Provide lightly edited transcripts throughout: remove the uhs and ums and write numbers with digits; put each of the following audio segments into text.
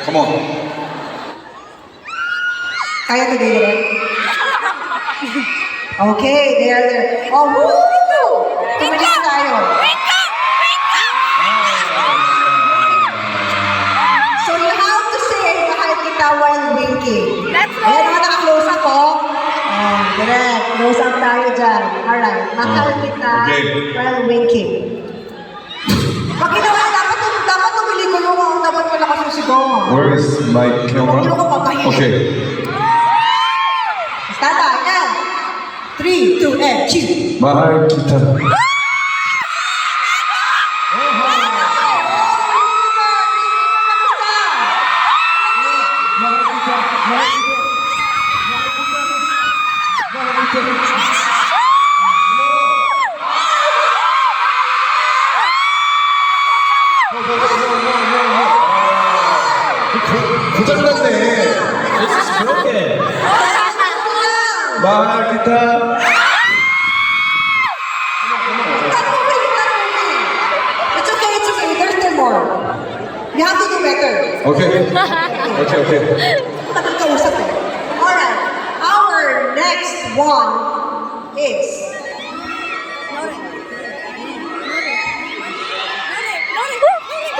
Come on. Kaya to Dylan? Okay, there. Oh, woo! Tumalis tayo. So you have to say, mahal kita while winking. That's right. Ayan naman naka-close up, oh. Oh, correct. Close up tayo dyan. Alright. Mahal kita Okay. while winking. Pag ginawa, dapat tumili ko yung dapat wala ka susigaw mo. Where is my camera? Huwag mo papahin. Okay. Stand by, and 3, 2, and cue. mahal kita. 고장났네. 그렇게. mahal kita. It's okay, it's okay. There's still more. You have to do better. Okay. Okay. Takot ka usap eh. Alright. Our next one is...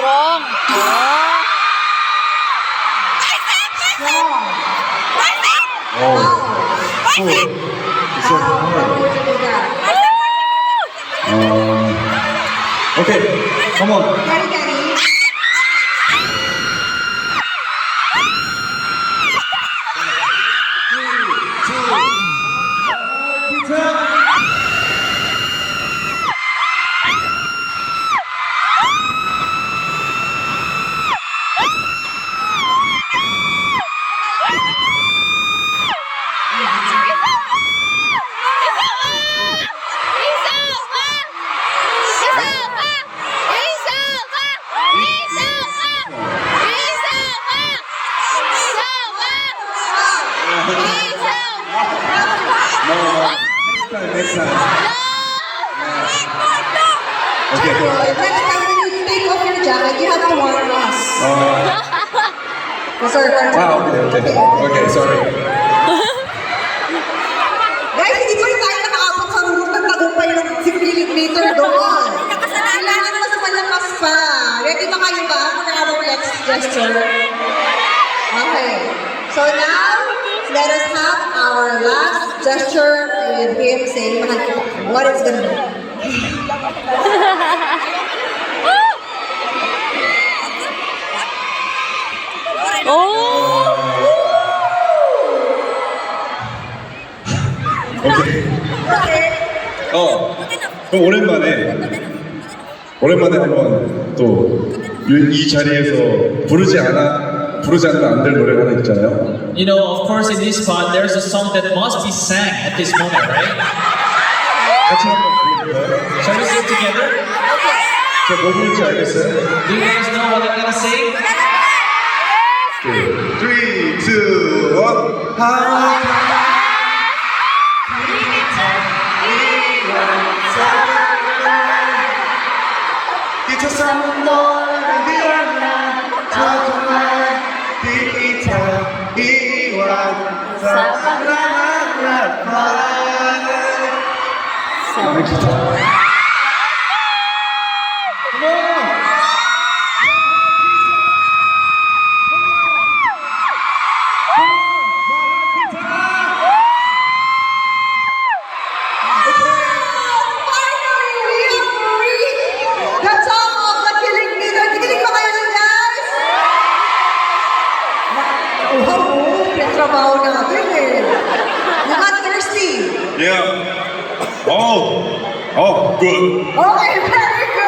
Strong. Strong. Oh. How would you do that? Okay. Come on. Gary, Gary. Next time. Okay. Next time when you take off your jacket, you have to warn us. Sorry. Okay, sorry. Guys, hindi pa rin tayo nakaabot sa rulog ng tagumpay ng 50 meter doon. Kailangan mas malakas pa. Ready ba kayo ba for our next gesture? Okay. So now, let us have our last gesture with him saying, mahal kita. What is gonna be? 오케이. 그럼 오랜만에 한번 또 이 자리에서 부르지 않으면 안 될 노래가 하나 있잖아요. You know, of course, in this spot, there's a song that must be sang at this moment, right? 같이 한번 부를까요? Shall we sing together? 저뭐 부를지 알겠어요? Do you guys know what I'm gonna sing? 3, 2, 1. 기차선 너를 비워라 저정한 기차 이완 사랑하라 나는 기차 The song of the Killing Me. Nakikinig ba kayo nun, guys? Pintrabaho natin eh. You got thirsty. Yeah. Oh, good. Okay,